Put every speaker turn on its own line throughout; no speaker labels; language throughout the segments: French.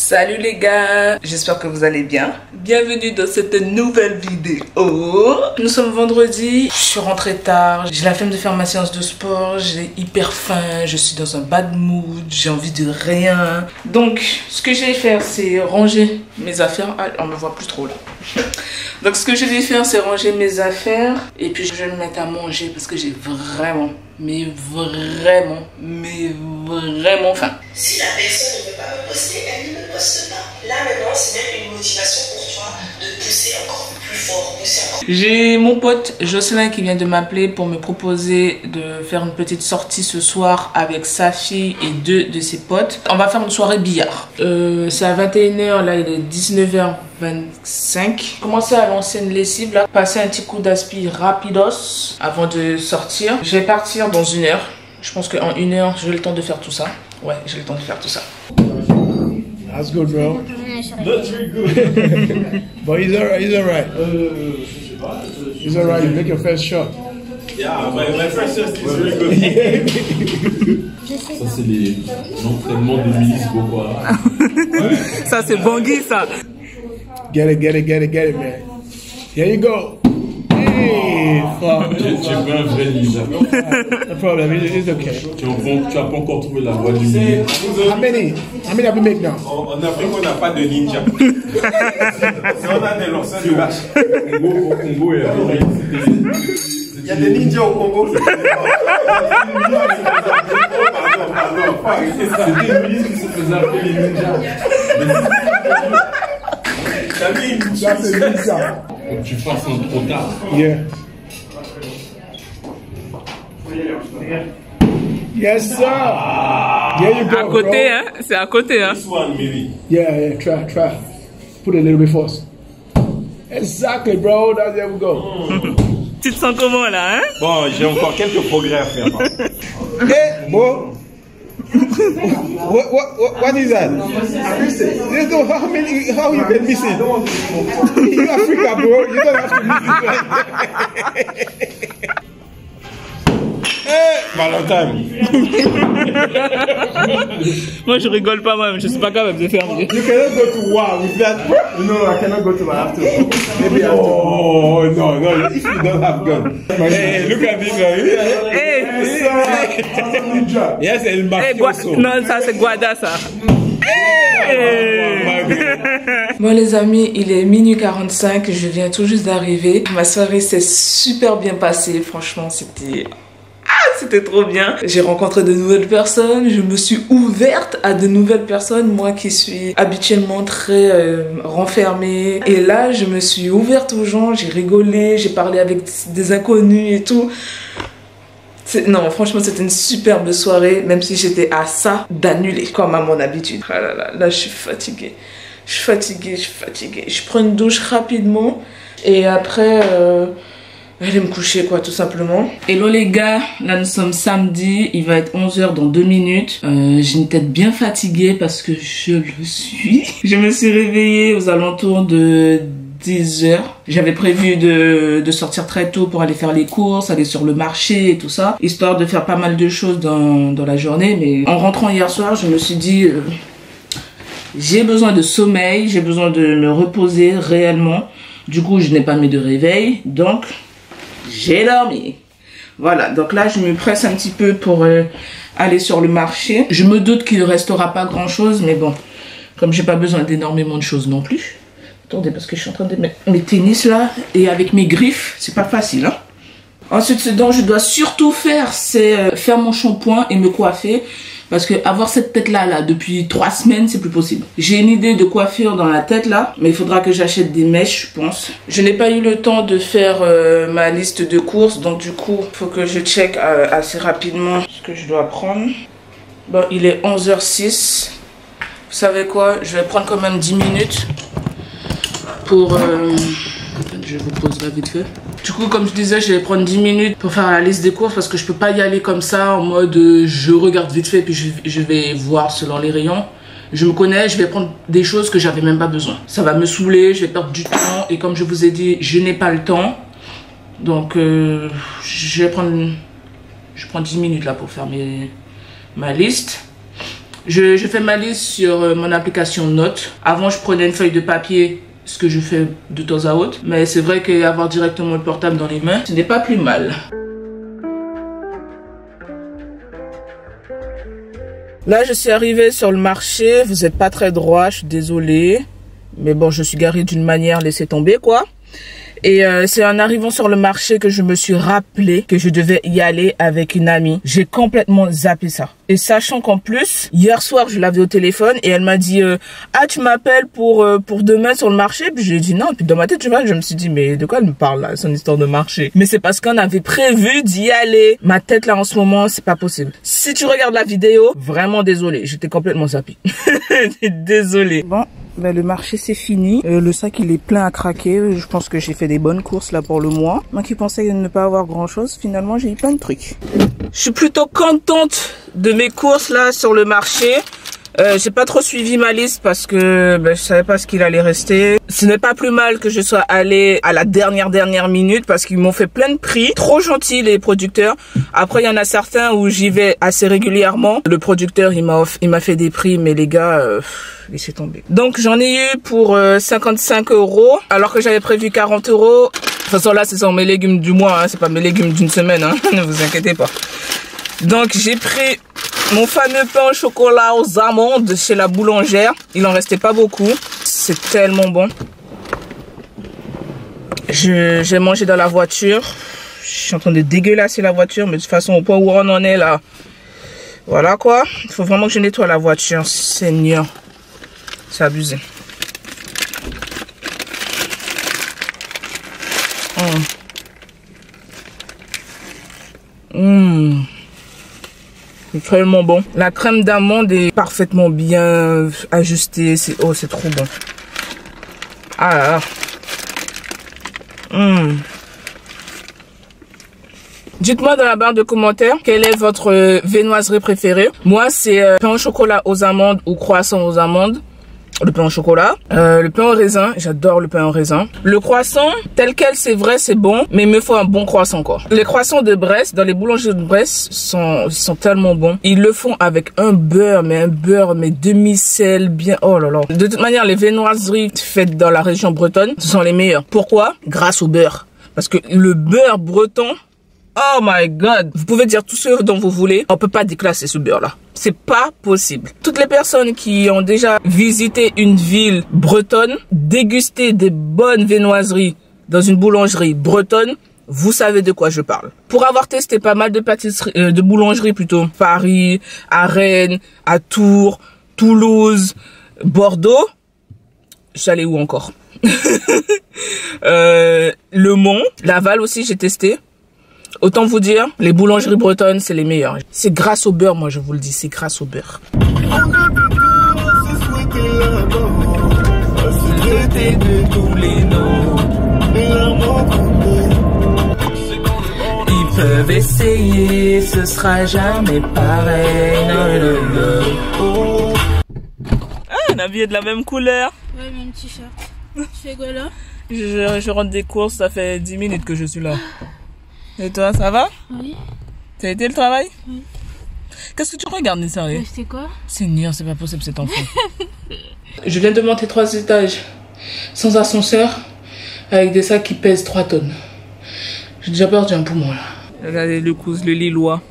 Salut les gars, j'espère que vous allez bien. Bienvenue dans cette nouvelle vidéo. Nous sommes vendredi, je suis rentrée tard, j'ai la flemme de faire ma séance de sport, j'ai hyper faim, je suis dans un bad mood, j'ai envie de rien. Donc ce que je vais faire c'est ranger mes affaires. Ah, on me voit plus trop là. Donc ce que je vais faire c'est ranger mes affaires et puis je vais me mettre à manger parce que j'ai vraiment faim.
Si la personne ne veut pas me poster, elle ne me poste pas. Là maintenant, c'est même une motivation pour toi de pousser encore plus fort,
J'ai mon pote Jocelyn qui vient de m'appeler pour me proposer de faire une petite sortie ce soir avec sa fille et deux de ses potes. On va faire une soirée billard. C'est à 21h, là il est 19h25. Commencer à lancer une lessive là, passer un petit coup d'aspi rapidos avant de sortir. Je vais partir dans 1 heure. Je pense qu'en 1 heure, j'ai le temps de faire tout ça. Ouais, j'ai le temps de faire tout ça.
That's good, bro. That's very good. But he's alright. He's alright. You make your first shot.
Yeah, my first shot is very good. Ça, c'est l'entraînement de Milisco, quoi.
Ça, c'est Bangui, ça.
Get it, man. Here you go. Hey, fuck.
Tu es un vrai ninja.
No problem, it's okay.
Tu n'as pas encore trouvé la voie du milieu.
How many have we make now?
En Afrique, on n'a pas de ninja. Si on a des lanceurs de vache. Au Congo, il y a des ninjas au Congo. Pardon. C'était Milis qui se faisait appeler les ninjas.
Ça, c'est ninja.
Donc tu passes un trop tard.
Yeah. Yes, sir. There you go,
À côté,
bro.
hein. C'est à côté, hein.
This one, maybe.
Yeah, try. Put it a little bit first. Exactly, bro. That's there we go.
Tu te sens comment, là, hein?
Bon, j'ai encore quelques progrès à faire.
Hey, bro. What is that? How you been missing? You Africa, bro. You don't have to miss it. Hey, Valentine.
Moi, je rigole pas, moi, je suis pas capable de faire mieux.
You cannot go to war with that. No, I cannot go to war after. Maybe after. Oh, no. If you don't have gun. Hey, look at this guy.
Hey!
Yes, el mafioso.
Non, ça, c'est Guada, ça. Bon les amis, il est minuit 45, je viens tout juste d'arriver. Ma soirée s'est super bien passée, franchement c'était trop bien. J'ai rencontré de nouvelles personnes, je me suis ouverte à de nouvelles personnes, moi qui suis habituellement très renfermée. Et là, je me suis ouverte aux gens, j'ai rigolé, j'ai parlé avec des inconnus et tout. Non, franchement, c'était une superbe soirée, même si j'étais à ça d'annuler, comme à mon habitude. Ah là, je suis fatiguée. Je prends une douche rapidement et après, aller me coucher, quoi, tout simplement. Hello les gars, là nous sommes samedi, il va être 11h dans 2 minutes. J'ai une tête bien fatiguée parce que je le suis. Je me suis réveillée aux alentours de 10h. J'avais prévu de sortir très tôt pour aller faire les courses, aller sur le marché et tout ça, histoire de faire pas mal de choses dans la journée. Mais en rentrant hier soir, je me suis dit, j'ai besoin de sommeil, j'ai besoin de me reposer réellement. Du coup, je n'ai pas mis de réveil, donc j'ai dormi. Voilà, donc là, je me presse un petit peu pour aller sur le marché. Je me doute qu'il ne restera pas grand-chose, mais bon, comme j'ai pas besoin d'énormément de choses non plus. Attendez, parce que je suis en train de mettre mes tennis là, et avec mes griffes, c'est pas facile, hein. Ensuite, ce dont je dois surtout faire, c'est faire mon shampoing et me coiffer. Parce que avoir cette tête là depuis 3 semaines, c'est plus possible. J'ai une idée de coiffure dans la tête là, mais il faudra que j'achète des mèches, je pense. Je n'ai pas eu le temps de faire ma liste de courses, donc du coup, il faut que je check assez rapidement ce que je dois prendre. Bon, il est 11h06. Vous savez quoi? Je vais prendre quand même 10 minutes pour... Je vous pose là vite fait. Du coup, comme je disais, je vais prendre 10 minutes pour faire la liste des courses parce que je peux pas y aller comme ça en mode je regarde vite fait puis je vais voir selon les rayons. Je me connais, je vais prendre des choses que j'avais même pas besoin. Ça va me saouler, je vais perdre du temps et comme je vous ai dit, je n'ai pas le temps. Donc, je prends 10 minutes là pour faire ma liste. Je fais ma liste sur mon application Notes. Avant, je prenais une feuille de papier, ce que je fais de temps à autre. Mais c'est vrai qu'avoir directement le portable dans les mains, ce n'est pas plus mal. Là, je suis arrivée sur le marché. Vous n'êtes pas très droit, je suis désolée. Mais bon, je suis garée d'une manière, laissez tomber quoi. Et c'est en arrivant sur le marché que je me suis rappelé que je devais y aller avec une amie. J'ai complètement zappé ça. Et sachant qu'en plus, hier soir, je l'avais au téléphone et elle m'a dit ah, tu m'appelles pour demain sur le marché. Puis je lui ai dit non. Puis dans ma tête, tu vois, je me suis dit mais de quoi elle me parle là, son histoire de marché. Mais c'est parce qu'on avait prévu d'y aller. Ma tête là en ce moment, c'est pas possible. Si tu regardes la vidéo, vraiment désolé, j'étais complètement zappée. Désolée. Bon. Ben, le marché c'est fini, le sac il est plein à craquer, je pense que j'ai fait des bonnes courses là pour le mois. Moi qui pensais ne pas avoir grand chose, finalement j'ai eu plein de trucs. Je suis plutôt contente de mes courses là sur le marché. J'ai pas trop suivi ma liste parce que je savais pas ce qu'il allait rester. Ce n'est pas plus mal que je sois allée à la dernière minute parce qu'ils m'ont fait plein de prix. Trop gentils les producteurs. Après il y en a certains où j'y vais assez régulièrement. Le producteur il m'a fait des prix mais les gars laissez tomber. Donc j'en ai eu pour 55 € alors que j'avais prévu 40 €. De toute façon là c'est sur mes légumes du mois, hein, c'est pas mes légumes d'une semaine, hein, ne vous inquiétez pas. Donc j'ai pris mon fameux pain au chocolat aux amandes chez la boulangère. Il en restait pas beaucoup. C'est tellement bon. J'ai mangé dans la voiture. Je suis en train de dégueulasser la voiture. Mais de toute façon, au point où on en est là. Voilà quoi. Il faut vraiment que je nettoie la voiture. Seigneur. C'est abusé. C'est tellement bon. La crème d'amande est parfaitement bien ajustée. C'est trop bon. Ah là là. Dites-moi dans la barre de commentaires quelle est votre viennoiserie préférée. Moi, c'est pain au chocolat aux amandes ou croissant aux amandes. Le pain au chocolat, le pain au raisin, j'adore le pain au raisin. Le croissant, tel quel, c'est vrai, c'est bon, mais il me faut un bon croissant quoi. Les croissants de Brest, dans les boulangeries de Brest, sont tellement bons. Ils le font avec un beurre, mais demi-sel, bien, oh là là. De toute manière, les viennoiseries faites dans la région bretonne, ce sont les meilleures. Pourquoi? Grâce au beurre. Parce que le beurre breton, oh my god, vous pouvez dire tout ce dont vous voulez, on peut pas déclasser ce beurre là. C'est pas possible. Toutes les personnes qui ont déjà visité une ville bretonne, dégusté des bonnes viennoiseries dans une boulangerie bretonne, vous savez de quoi je parle. Pour avoir testé pas mal de pâtisseries, de boulangeries plutôt, Paris, à Rennes, à Tours, Toulouse, Bordeaux, j'allais où encore? Le Mont, Laval aussi j'ai testé. Autant vous dire, les boulangeries bretonnes, c'est les meilleures. C'est grâce au beurre, moi je vous le dis, c'est grâce au beurre. Ils peuvent essayer, ce sera jamais pareil. Ah, on a habillé de la même couleur.
Ouais, même t-shirt. Tu fais quoi là?
Je rentre des courses, ça fait 10 minutes que je suis là. Et toi, ça va?
Oui.
T'as été le travail?
Oui.
Qu'est-ce que tu regardes, sérieux?
C'est quoi?
Seigneur, c'est pas possible cet enfant. Je viens de monter 3 étages sans ascenseur avec des sacs qui pèsent 3 tonnes. J'ai déjà perdu un poumon là. Regardez le cousin, le Lillois.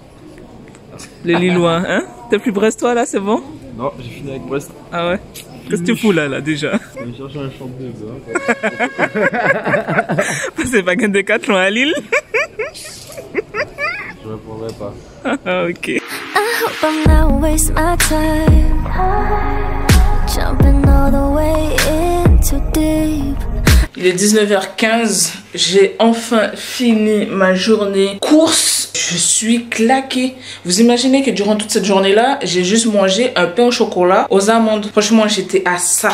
Le Lillois, hein? T'es plus brestois là, c'est bon?
Non, j'ai fini avec Brest.
Ah ouais? Qu'est-ce que tu fous là déjà?
Je vais chercher un chanteuse.
C'est pas qu'un décathlon à Lille?
Je répondrai pas.
Ah ok.
I hope I'm not waste my time jumping all the way in too deep.
Il est 19h15, j'ai enfin fini ma journée course. Je suis claquée. Vous imaginez que durant toute cette journée-là, j'ai juste mangé un pain au chocolat aux amandes. Franchement, j'étais à ça.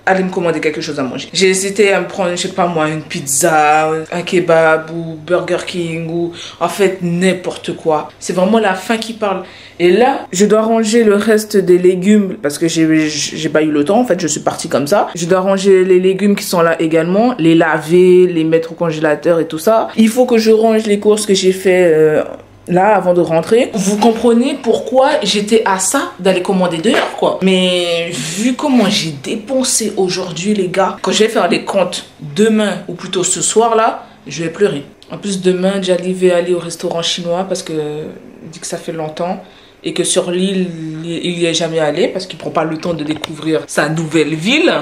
Allez me commander quelque chose à manger. J'ai hésité à me prendre, je sais pas moi, une pizza, un kebab ou Burger King ou en fait n'importe quoi. C'est vraiment la faim qui parle. Et là, je dois ranger le reste des légumes parce que j'ai pas eu le temps. En fait, je suis partie comme ça. Je dois ranger les légumes qui sont là également, les laver, les mettre au congélateur et tout ça. Il faut que je range les courses que j'ai fait là avant de rentrer. Vous comprenez pourquoi j'étais à ça d'aller commander dehors quoi. Mais vu comment j'ai dépensé aujourd'hui les gars, quand je vais faire les comptes demain ou plutôt ce soir là, je vais pleurer. En plus demain Jali va aller au restaurant chinois parce que il dit que ça fait longtemps et que sur l'île il n'y est jamais allé parce qu'il prend pas le temps de découvrir sa nouvelle ville.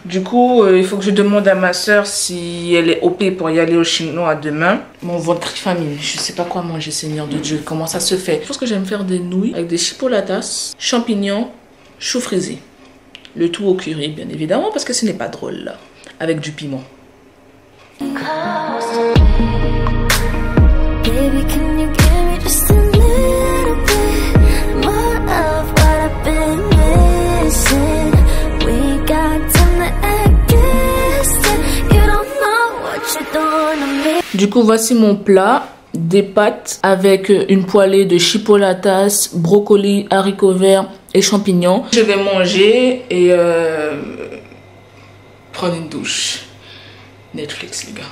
Du coup, il faut que je demande à ma soeur si elle est OP pour y aller au chinois demain. Mon ventre famine, je sais pas quoi manger, Seigneur de Dieu, comment ça se fait. Je pense que j'aime faire des nouilles avec des chipolatas, champignons, choux frisés. Le tout au curry, bien évidemment, parce que ce n'est pas drôle là, avec du piment.
Baby, can you give me just a little bit more of what I've been missing? We got time to act distant. You don't know what you're doing to me.
Du coup, voici mon plat. Des pâtes avec une poêlée de chipolatas, brocoli, haricots verts et champignons. Je vais manger et prendre une douche. Netflix les gars.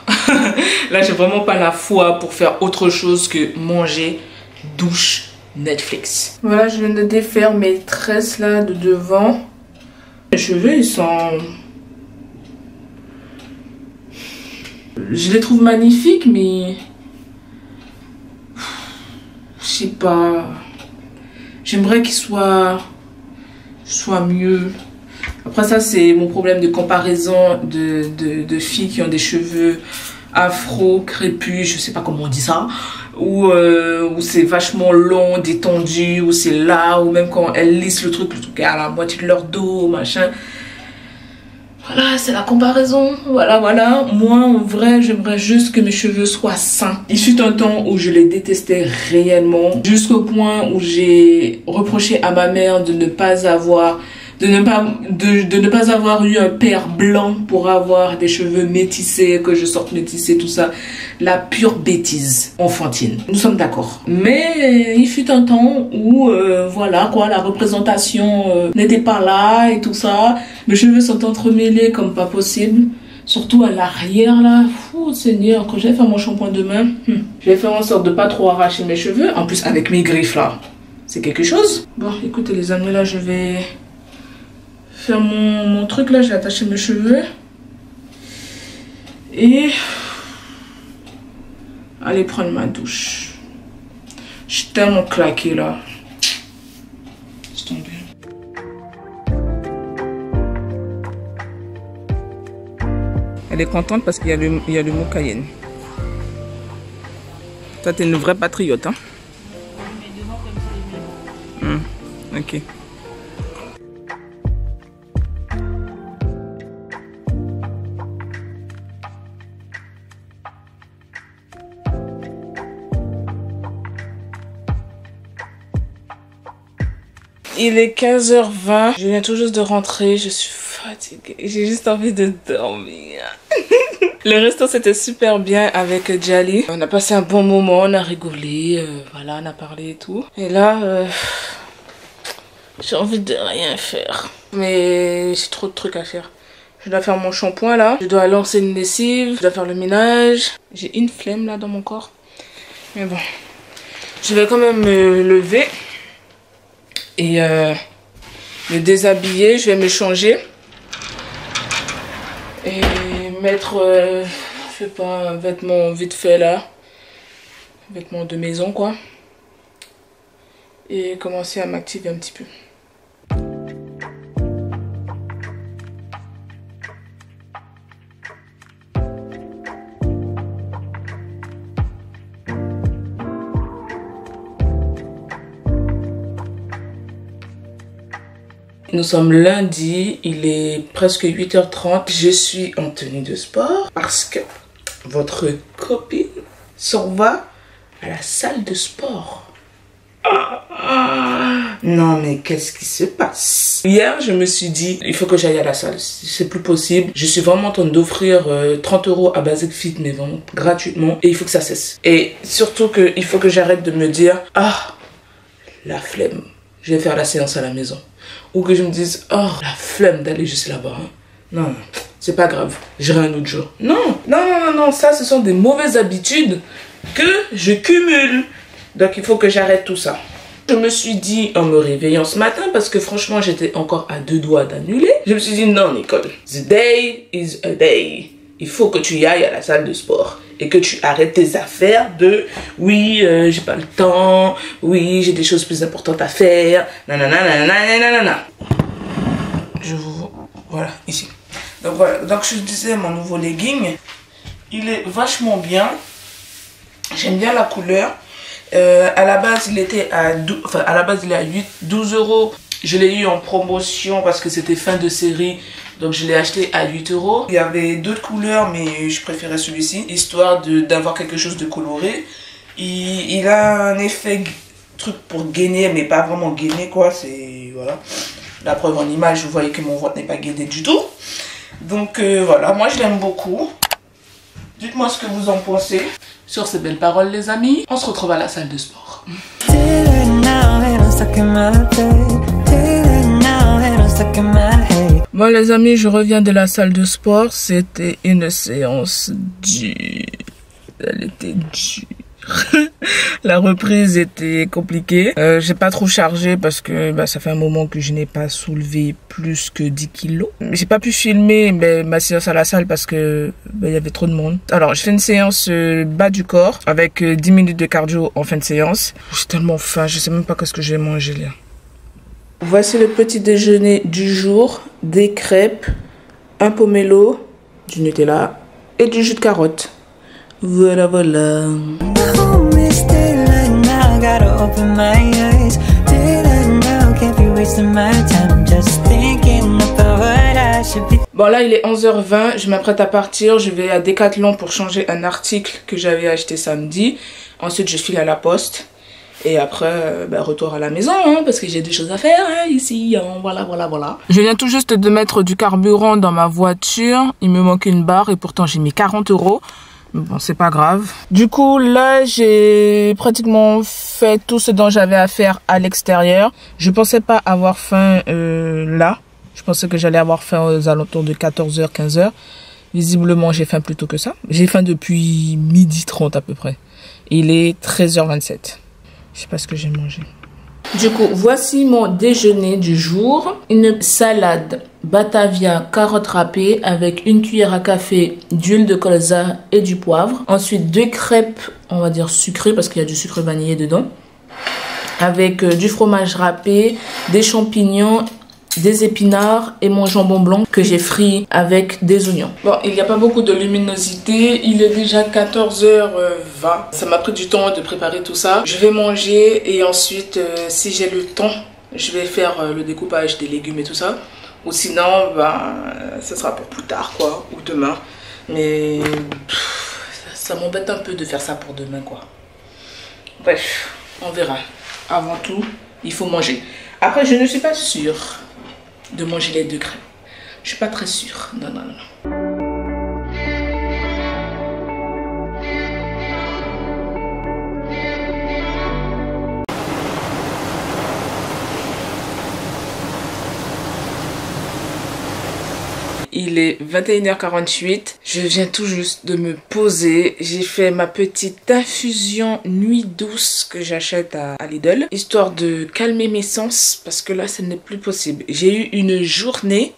Là j'ai vraiment pas la foi pour faire autre chose que manger, douche, Netflix. Voilà, je viens de défaire mes tresses là de devant. Les cheveux ils sont... Je les trouve magnifiques mais... Je sais pas... J'aimerais qu'ils soient mieux. Après ça c'est mon problème de comparaison de filles qui ont des cheveux afro, crépus, je sais pas comment on dit ça, ou c'est vachement long, détendu, ou c'est là, ou même quand elles lissent le truc est à la moitié de leur dos, machin. Voilà, c'est la comparaison, voilà. Moi en vrai j'aimerais juste que mes cheveux soient sains. Il fut un temps où je les détestais réellement, jusqu'au point où j'ai reproché à ma mère de ne pas avoir eu un père blanc pour avoir des cheveux métissés, que je sorte métissée, tout ça. La pure bêtise enfantine. Nous sommes d'accord. Mais il fut un temps où, voilà quoi, la représentation n'était pas là et tout ça. Mes cheveux sont entremêlés comme pas possible. Surtout à l'arrière là. Fou Seigneur, quand je vais faire mon shampoing demain, je vais faire en sorte de pas trop arracher mes cheveux. En plus avec mes griffes là, c'est quelque chose. Bon, écoutez les amis, là je vais... faire mon truc là, j'ai attaché mes cheveux et aller prendre ma douche. Je suis tellement claquée là. C'est tombé. Elle est contente parce qu'il y a le mot Cayenne. Toi t'es une vraie patriote hein. Ok. Il est 15h20, je viens tout juste de rentrer, je suis fatiguée, j'ai juste envie de dormir. Le resto c'était super bien avec Jali, on a passé un bon moment, on a rigolé, voilà, on a parlé et tout. Et là, j'ai envie de rien faire, mais j'ai trop de trucs à faire. Je dois faire mon shampoing là, je dois lancer une lessive, je dois faire le ménage. J'ai une flemme là dans mon corps, mais bon, je vais quand même me lever. Et me déshabiller, je vais me changer et mettre, je sais pas, un vêtement vite fait là, vêtement de maison quoi, et commencer à m'activer un petit peu. Nous sommes lundi, il est presque 8h30. Je suis en tenue de sport parce que votre copine s'en va à la salle de sport. Non mais qu'est-ce qui se passe? Hier je me suis dit il faut que j'aille à la salle, c'est plus possible. Je suis vraiment en train d'offrir 30 € à Basic Fit mais vraiment gratuitement et il faut que ça cesse. Et surtout que il faut que j'arrête de me dire la flemme, je vais faire la séance à la maison. Ou que je me dise, la flemme d'aller juste là-bas. Hein. Non, c'est pas grave, j'irai un autre jour. Non, ça ce sont des mauvaises habitudes que je cumule. Donc il faut que j'arrête tout ça. Je me suis dit en me réveillant ce matin, parce que franchement j'étais encore à 2 doigts d'annuler. Je me suis dit non Nicole, the day is a day. Il faut que tu y ailles à la salle de sport. Et que tu arrêtes tes affaires de oui, j'ai pas le temps, oui, j'ai des choses plus importantes à faire, nanana, nanana, nanana. Je vous... Voilà, ici. Donc voilà, donc je disais mon nouveau legging, il est vachement bien. J'aime bien la couleur. À la base, il était à 12, enfin, à la base, il est à 12 €. Je l'ai eu en promotion parce que c'était fin de série. Donc je l'ai acheté à 8 €. Il y avait d'autres couleurs, mais je préférais celui-ci, histoire d'avoir quelque chose de coloré. Il a un effet truc pour gainer, mais pas vraiment gainer quoi. C'est voilà. La preuve en image, vous voyez que mon ventre n'est pas gainé du tout. Donc voilà, moi je l'aime beaucoup. Dites-moi ce que vous en pensez. Sur ces belles paroles les amis, on se retrouve à la salle de sport. Bon les amis, je reviens de la salle de sport. C'était une séance dure. Elle était dure. La reprise était compliquée. J'ai pas trop chargé parce que ça fait un moment que je n'ai pas soulevé plus que 10 kilos. J'ai pas pu filmer ma séance à la salle parce que il y avait trop de monde. Alors j'ai fait une séance bas du corps avec 10 minutes de cardio en fin de séance. J'ai tellement faim, je sais même pas qu'est-ce que je vais manger là. Voici le petit déjeuner du jour. Des crêpes, un pomelo, du Nutella et du jus de carotte. Voilà, voilà. Bon là il est 11h20, je m'apprête à partir, je vais à Decathlon pour changer un article que j'avais acheté samedi. Ensuite je file à la poste et après retour à la maison hein, parce que j'ai des choses à faire hein, ici, hein, voilà. Je viens tout juste de mettre du carburant dans ma voiture, il me manque une barre et pourtant j'ai mis 40 €. Bon, c'est pas grave. Du coup, là, j'ai pratiquement fait tout ce dont j'avais à faire à l'extérieur. Je pensais pas avoir faim là. Je pensais que j'allais avoir faim aux alentours de 14h, 15h. Visiblement, j'ai faim plus tôt que ça. J'ai faim depuis 12h30 à peu près. Il est 13h27. Je sais pas ce que j'ai mangé. Du coup, voici mon déjeuner du jour. Une salade Batavia carottes râpées avec une cuillère à café d'huile de colza et du poivre. Ensuite, 2 crêpes, on va dire sucrées parce qu'il y a du sucre vanillé dedans. Avec du fromage râpé, des champignons, des épinards et mon jambon blanc que j'ai frit avec des oignons. Bon, il n'y a pas beaucoup de luminosité. Il est déjà 14h20. Ça m'a pris du temps de préparer tout ça. Je vais manger et ensuite, si j'ai le temps, je vais faire le découpage des légumes et tout ça. Ou sinon, ça sera pour plus tard, quoi, ou demain. Mais ça m'embête un peu de faire ça pour demain, quoi. Bref, on verra. Avant tout, il faut manger. Après, je ne suis pas sûre de manger les 2 crêpes. Je suis pas très sûre. Non. Il est 21h48. Je viens tout juste de me poser. J'ai fait ma petite infusion nuit douce que j'achète à Lidl. Histoire de calmer mes sens parce que là, ce n'est plus possible. J'ai eu une journée,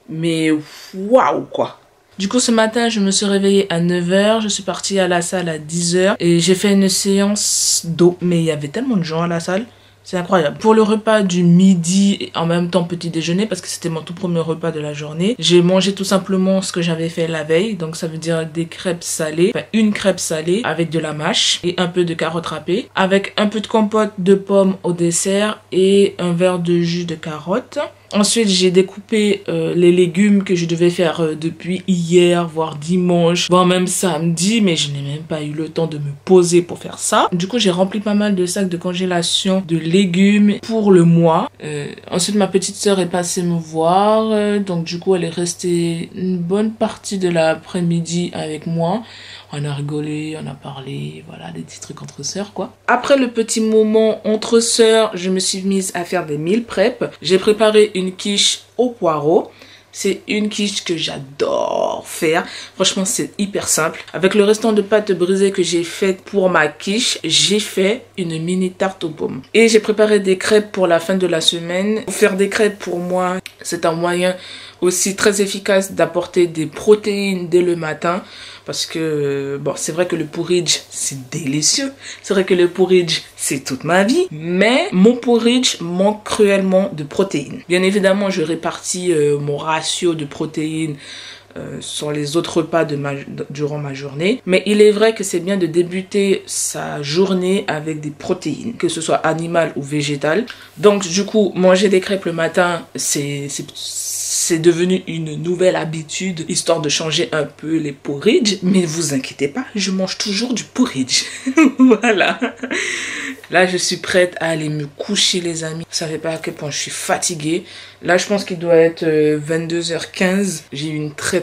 mais waouh quoi. Du coup, ce matin, je me suis réveillée à 9h. Je suis partie à la salle à 10h. Et j'ai fait une séance d'eau. Mais il y avait tellement de gens à la salle. C'est incroyable. Pour le repas du midi et en même temps petit déjeuner, parce que c'était mon tout premier repas de la journée, j'ai mangé tout simplement ce que j'avais fait la veille. Donc ça veut dire des crêpes salées, enfin une crêpe salée avec de la mâche et un peu de carottes râpées, avec un peu de compote de pommes au dessert et un verre de jus de carotte. Ensuite, j'ai découpé les légumes que je devais faire depuis hier, voire dimanche, voire même samedi, mais je n'ai même pas eu le temps de me poser pour faire ça. Du coup, j'ai rempli pas mal de sacs de congélation de légumes pour le mois. Ensuite, ma petite sœur est passée me voir, donc du coup, elle est restée une bonne partie de l'après-midi avec moi. On a rigolé, on a parlé, voilà, des petits trucs entre sœurs, quoi. Après le petit moment entre sœurs, je me suis mise à faire des meal prep. J'ai préparé une quiche au poireau C'est une quiche que j'adore faire. Franchement, c'est hyper simple. Avec le restant de pâte brisée que j'ai fait pour ma quiche, j'ai fait une mini tarte aux pommes. Et j'ai préparé des crêpes pour la fin de la semaine. Faire des crêpes, pour moi, c'est un moyen aussi très efficace d'apporter des protéines dès le matin. Parce que, bon, c'est vrai que le porridge, c'est délicieux. C'est vrai que le porridge, c'est toute ma vie. Mais mon porridge manque cruellement de protéines. Bien évidemment, je répartis mon ratio de protéines sur les autres repas durant ma journée. Mais il est vrai que c'est bien de débuter sa journée avec des protéines, que ce soit animales ou végétales. Donc, du coup, manger des crêpes le matin, c'est devenu une nouvelle habitude, histoire de changer un peu les porridge. Mais vous inquiétez pas, je mange toujours du porridge. Voilà. Là, je suis prête à aller me coucher, les amis. Vous savez pas à quel point je suis fatiguée. Là, je pense qu'il doit être 22h15. J'ai eu une très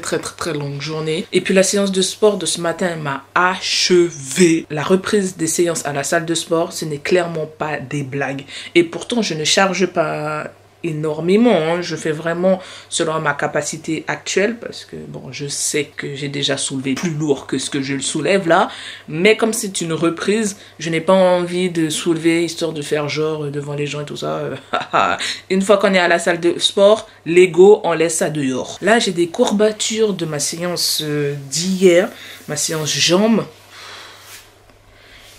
longue journée. Et puis, la séance de sport de ce matin m'a achevé. La reprise des séances à la salle de sport, ce n'est clairement pas des blagues. Et pourtant, je ne charge pas énormément, hein. Je fais vraiment selon ma capacité actuelle, parce que bon, je sais que j'ai déjà soulevé plus lourd que ce que je le soulève là, mais comme c'est une reprise, je n'ai pas envie de soulever histoire de faire genre devant les gens et tout ça. Une fois qu'on est à la salle de sport, l'ego, on laisse ça dehors. Là, j'ai des courbatures de ma séance d'hier, ma séance jambes.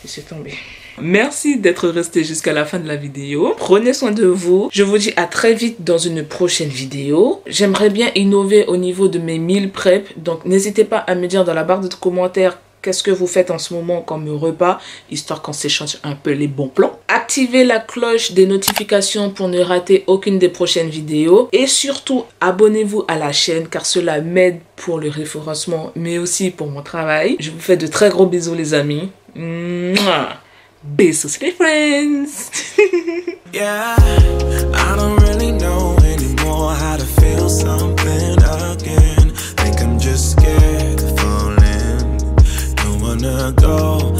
Et c'est tombé. Merci d'être resté jusqu'à la fin de la vidéo. Prenez soin de vous. Je vous dis à très vite dans une prochaine vidéo. J'aimerais bien innover au niveau de mes meal prep. Donc n'hésitez pas à me dire dans la barre de commentaires qu'est-ce que vous faites en ce moment comme repas, histoire qu'on s'échange un peu les bons plans. Activez la cloche des notifications pour ne rater aucune des prochaines vidéos. Et surtout, abonnez-vous à la chaîne car cela m'aide pour le référencement, mais aussi pour mon travail. Je vous fais de très gros bisous, les amis. Mouah. Besos, les friends.
Yeah, I don't really know anymore how to feel something again. Think I'm just scared of falling. Don't wanna go